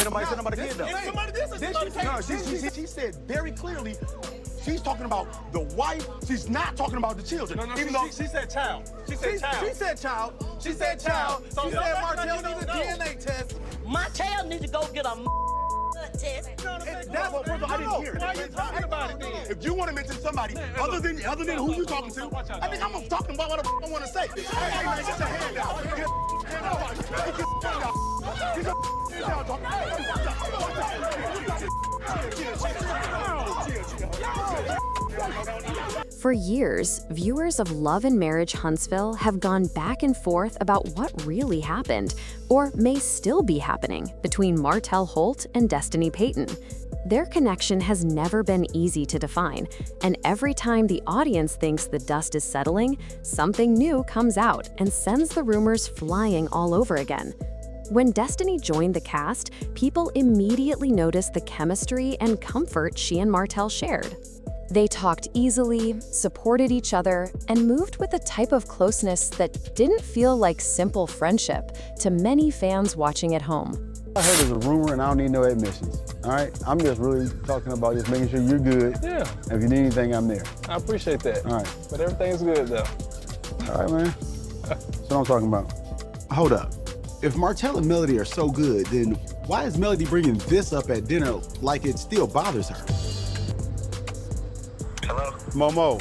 nobody said about the kid, though. She said very clearly, she's talking about the wife. She's not talking about the children. No, she said child. She said child. She said child. She said child. She said Martell needs a DNA test. Martell needs to go get a test. That's what I didn't hear. Why are you talking about it then? If you want to mention somebody other than who you talking to, I think I'm talking about what I want to say. Hey, man, get your hand out. Get your hand out. Get your hand out. For years, viewers of Love and Marriage Huntsville have gone back and forth about what really happened, or may still be happening, between Martell Holt and Destiny Payton. Their connection has never been easy to define, and every time the audience thinks the dust is settling, something new comes out and sends the rumors flying all over again. When Destiny joined the cast, people immediately noticed the chemistry and comfort she and Martell shared. They talked easily, supported each other, and moved with a type of closeness that didn't feel like simple friendship to many fans watching at home. I heard there's a rumor and I don't need no admissions, all right? I'm just really talking about just making sure you're good. Yeah. If you need anything, I'm there. I appreciate that. All right. But everything's good, though. All right, man. That's what I'm talking about. Hold up. If Martell and Melody are so good, then why is Melody bringing this up at dinner like it still bothers her? Hello? Momo.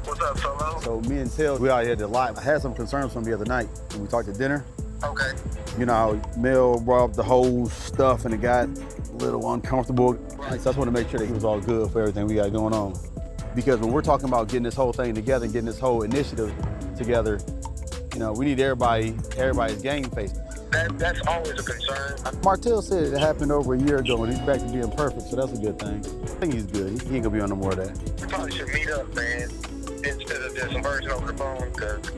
What's up, Solo? So me and Tail, we out here a lot. I had some concerns from the other night when we talked at dinner. Okay. You know how Mel brought up the whole stuff and it got a little uncomfortable. So I just want to make sure that he was all good for everything we got going on. Because when we're talking about getting this whole thing together and getting this whole initiative together, you know, we need everybody's game face. That's always a concern. Martell said it happened over a year ago and he's back to being perfect, so that's a good thing. I think he's good. He ain't gonna be on no more of that. We probably should meet up, man, instead of just conversing over the phone, because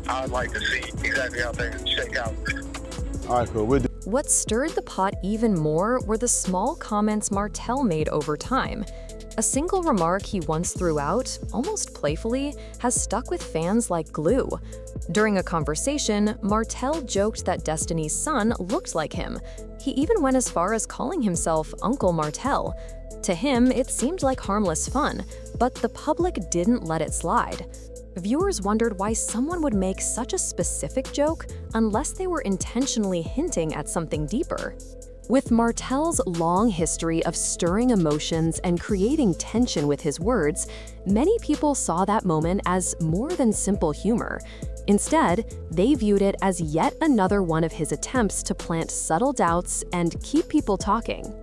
I'd like to see exactly how things shake out. All right, cool. We'll do. What stirred the pot even more were the small comments Martell made over time. A single remark he once threw out, almost playfully, has stuck with fans like glue. During a conversation, Martell joked that Destiny's son looked like him. He even went as far as calling himself Uncle Martell. To him, it seemed like harmless fun, but the public didn't let it slide. Viewers wondered why someone would make such a specific joke unless they were intentionally hinting at something deeper. With Martell's long history of stirring emotions and creating tension with his words, many people saw that moment as more than simple humor. Instead, they viewed it as yet another one of his attempts to plant subtle doubts and keep people talking.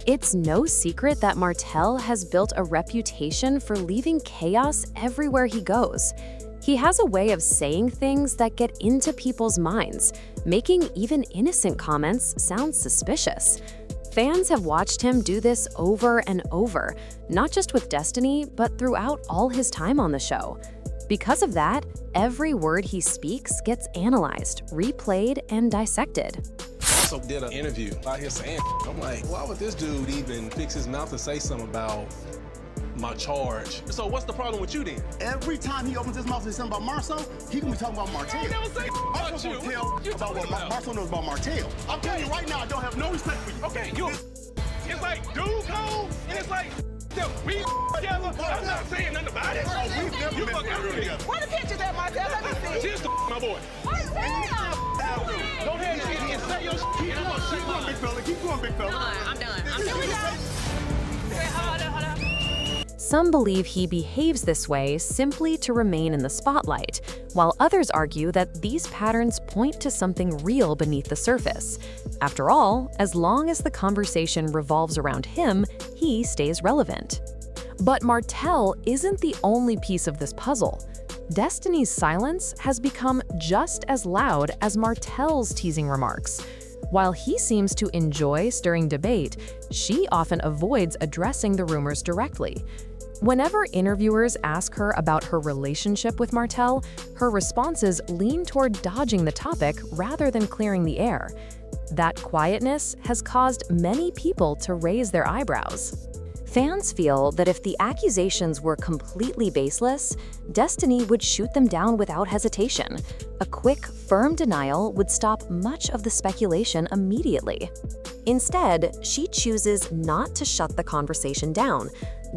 It's no secret that Martell has built a reputation for leaving chaos everywhere he goes. He has a way of saying things that get into people's minds, making even innocent comments sound suspicious. Fans have watched him do this over and over, not just with Destiny, but throughout all his time on the show. Because of that, every word he speaks gets analyzed, replayed, and dissected. Also did an interview out here saying, I'm like, why would this dude even fix his mouth and say something about my charge? So what's the problem with you then? Every time he opens his mouth and say something about Marsau, he gonna be talking about Martell. I never say about you. What you talking about? Marsau knows about Martell. I'm telling you right now, I don't have no respect for you. Okay, it's like dude code, and it's like we together. I'm not saying nothing about it. We've never been together. Where the pictures at, Martell? Let me see. She's my boy. What's that? Go ahead and say your shit. I'm gonna Keep going, big fella. Keep going, big fella. I'm done. Hold on. Some believe he behaves this way simply to remain in the spotlight, while others argue that these patterns point to something real beneath the surface. After all, as long as the conversation revolves around him, he stays relevant. But Martell isn't the only piece of this puzzle. Destiny's silence has become just as loud as Martell's teasing remarks. While he seems to enjoy stirring debate, she often avoids addressing the rumors directly. Whenever interviewers ask her about her relationship with Martell, her responses lean toward dodging the topic rather than clearing the air. That quietness has caused many people to raise their eyebrows. Fans feel that if the accusations were completely baseless, Destiny would shoot them down without hesitation. A quick, firm denial would stop much of the speculation immediately. Instead, she chooses not to shut the conversation down.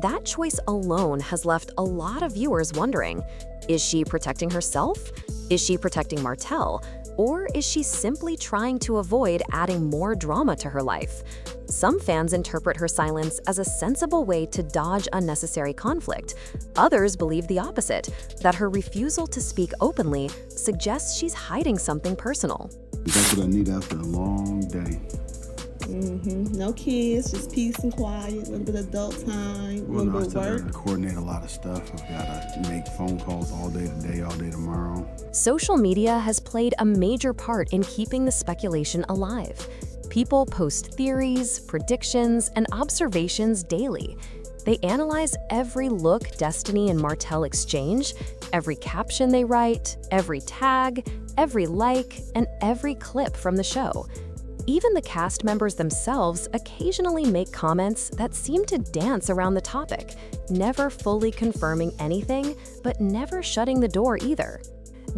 That choice alone has left a lot of viewers wondering, is she protecting herself? Is she protecting Martell? Or is she simply trying to avoid adding more drama to her life? Some fans interpret her silence as a sensible way to dodge unnecessary conflict. Others believe the opposite, that her refusal to speak openly suggests she's hiding something personal. That's what I need after a long day. No kids, just peace and quiet, a little bit of adult time, a little bit of work. Got to coordinate a lot of stuff. I've got to make phone calls all day today, all day tomorrow. Social media has played a major part in keeping the speculation alive. People post theories, predictions, and observations daily. They analyze every look Destiny and Martell exchange, every caption they write, every tag, every like, and every clip from the show. Even the cast members themselves occasionally make comments that seem to dance around the topic, never fully confirming anything, but never shutting the door either.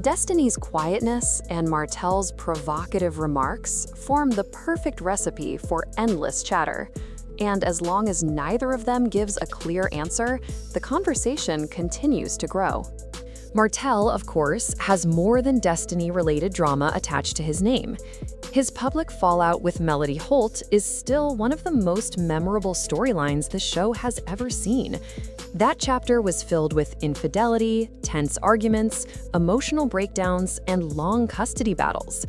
Destiny's quietness and Martell's provocative remarks form the perfect recipe for endless chatter. And as long as neither of them gives a clear answer, the conversation continues to grow. Martell, of course, has more than Destiny-related drama attached to his name. His public fallout with Melody Holt is still one of the most memorable storylines the show has ever seen. That chapter was filled with infidelity, tense arguments, emotional breakdowns, and long custody battles.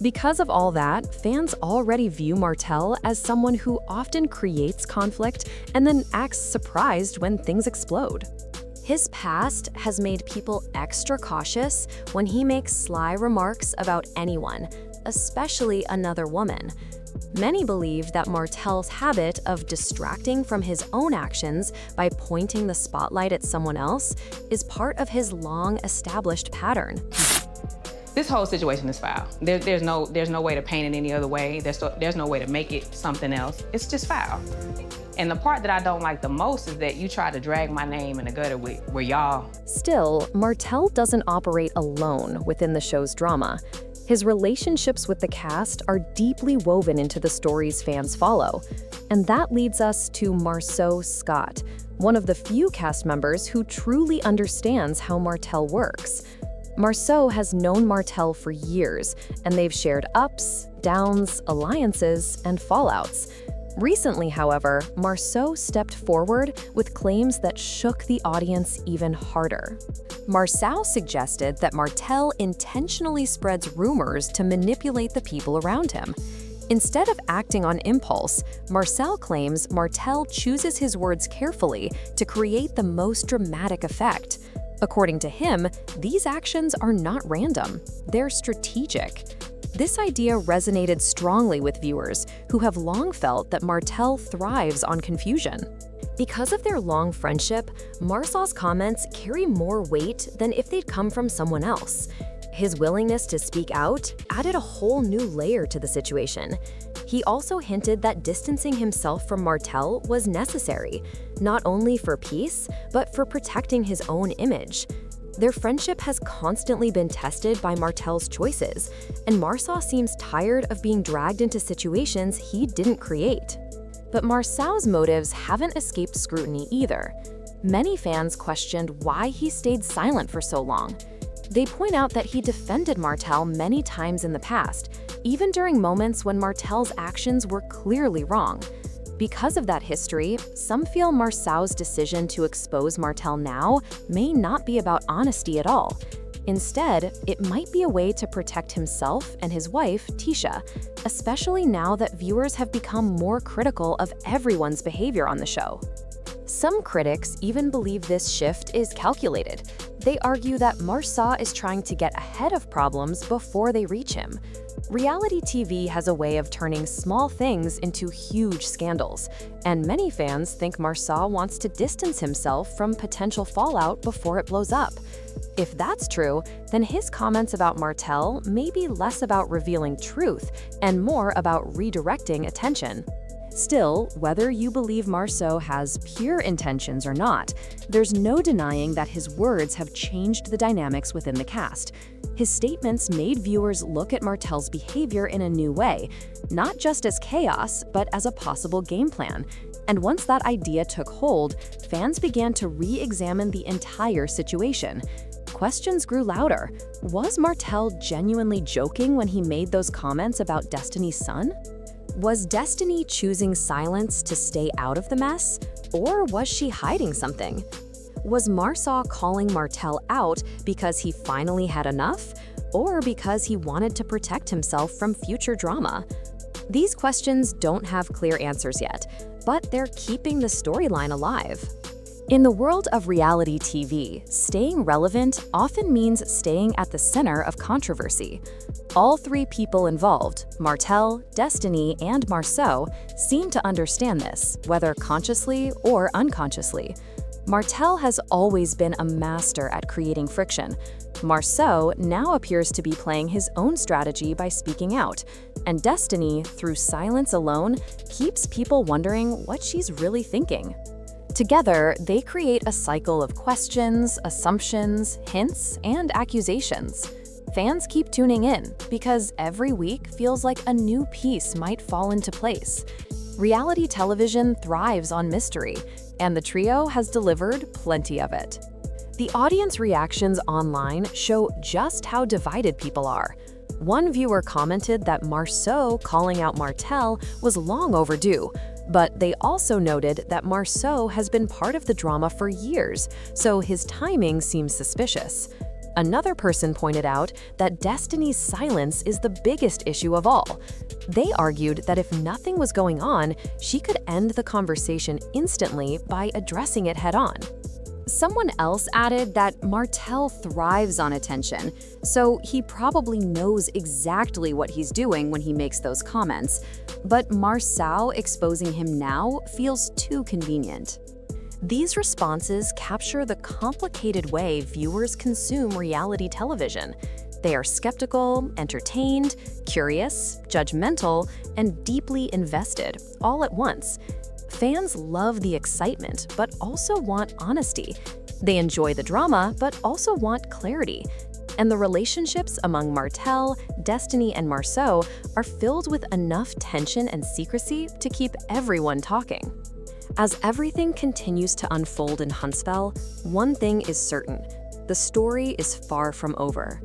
Because of all that, fans already view Martell as someone who often creates conflict and then acts surprised when things explode. His past has made people extra cautious when he makes sly remarks about anyone, especially another woman. Many believe that Martell's habit of distracting from his own actions by pointing the spotlight at someone else is part of his long-established pattern. This whole situation is foul. There's no way to paint it any other way. There's no way to make it something else. It's just foul. And the part that I don't like the most is that you try to drag my name in the gutter where y'all. Still, Martell doesn't operate alone within the show's drama. His relationships with the cast are deeply woven into the stories fans follow. And that leads us to Marsau Scott, one of the few cast members who truly understands how Martell works. Marsau has known Martell for years, and they've shared ups, downs, alliances, and fallouts. Recently, however, Marsau stepped forward with claims that shook the audience even harder. Marsau suggested that Martell intentionally spreads rumors to manipulate the people around him. Instead of acting on impulse, Marsau claims Martell chooses his words carefully to create the most dramatic effect. According to him, these actions are not random, they're strategic. This idea resonated strongly with viewers who have long felt that Martell thrives on confusion. Because of their long friendship, Marsau's comments carry more weight than if they'd come from someone else. His willingness to speak out added a whole new layer to the situation. He also hinted that distancing himself from Martell was necessary, not only for peace, but for protecting his own image. Their friendship has constantly been tested by Martell's choices, and Marsau seems tired of being dragged into situations he didn't create. But Marsau's motives haven't escaped scrutiny either. Many fans questioned why he stayed silent for so long. They point out that he defended Martell many times in the past, even during moments when Martell's actions were clearly wrong. Because of that history, some feel Marsau's decision to expose Martell now may not be about honesty at all. Instead, it might be a way to protect himself and his wife, Tisha, especially now that viewers have become more critical of everyone's behavior on the show. Some critics even believe this shift is calculated. They argue that Marsau is trying to get ahead of problems before they reach him. Reality TV has a way of turning small things into huge scandals, and many fans think Marsau wants to distance himself from potential fallout before it blows up. If that's true, then his comments about Martell may be less about revealing truth and more about redirecting attention. Still, whether you believe Marsau has pure intentions or not, there's no denying that his words have changed the dynamics within the cast. His statements made viewers look at Martell's behavior in a new way, not just as chaos, but as a possible game plan. And once that idea took hold, fans began to re-examine the entire situation. Questions grew louder. Was Martell genuinely joking when he made those comments about Destiny's son? Was Destiny choosing silence to stay out of the mess? Or was she hiding something? Was Marsau calling Martell out because he finally had enough? Or because he wanted to protect himself from future drama? These questions don't have clear answers yet, but they're keeping the storyline alive. In the world of reality TV, staying relevant often means staying at the center of controversy. All three people involved, Martell, Destiny, and Marsau, seem to understand this, whether consciously or unconsciously. Martell has always been a master at creating friction. Marsau now appears to be playing his own strategy by speaking out, and Destiny, through silence alone, keeps people wondering what she's really thinking. Together, they create a cycle of questions, assumptions, hints, and accusations. Fans keep tuning in because every week feels like a new piece might fall into place. Reality television thrives on mystery, and the trio has delivered plenty of it. The audience reactions online show just how divided people are. One viewer commented that Marsau calling out Martell was long overdue, but they also noted that Marsau has been part of the drama for years, so his timing seems suspicious. Another person pointed out that Destiny's silence is the biggest issue of all. They argued that if nothing was going on, she could end the conversation instantly by addressing it head-on. Someone else added that Martell thrives on attention, so he probably knows exactly what he's doing when he makes those comments. But Marsau exposing him now feels too convenient. These responses capture the complicated way viewers consume reality television. They are skeptical, entertained, curious, judgmental, and deeply invested, all at once. Fans love the excitement, but also want honesty. They enjoy the drama, but also want clarity. And the relationships among Martell, Destiny, and Marsau are filled with enough tension and secrecy to keep everyone talking. As everything continues to unfold in Huntsville, one thing is certain: the story is far from over.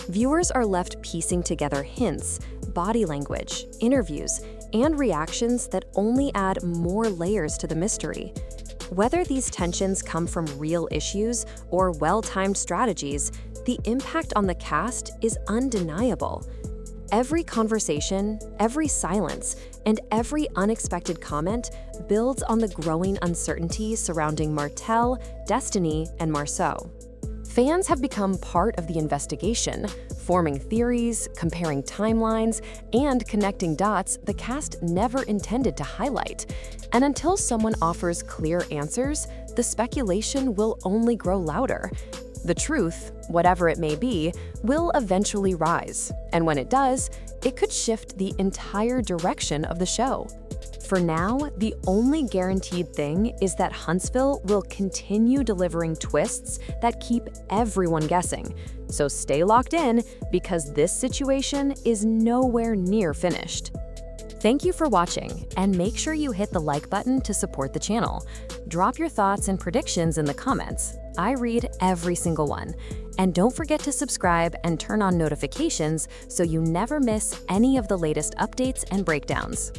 Viewers are left piecing together hints, body language, interviews, and reactions that only add more layers to the mystery. Whether these tensions come from real issues or well-timed strategies, the impact on the cast is undeniable. Every conversation, every silence, and every unexpected comment builds on the growing uncertainty surrounding Martell, Destiny, and Marsau. Fans have become part of the investigation, forming theories, comparing timelines, and connecting dots the cast never intended to highlight. And until someone offers clear answers, the speculation will only grow louder. The truth, whatever it may be, will eventually rise, and when it does, it could shift the entire direction of the show. For now, the only guaranteed thing is that Huntsville will continue delivering twists that keep everyone guessing. So stay locked in, because this situation is nowhere near finished. Thank you for watching, and make sure you hit the like button to support the channel. Drop your thoughts and predictions in the comments. I read every single one. And don't forget to subscribe and turn on notifications so you never miss any of the latest updates and breakdowns.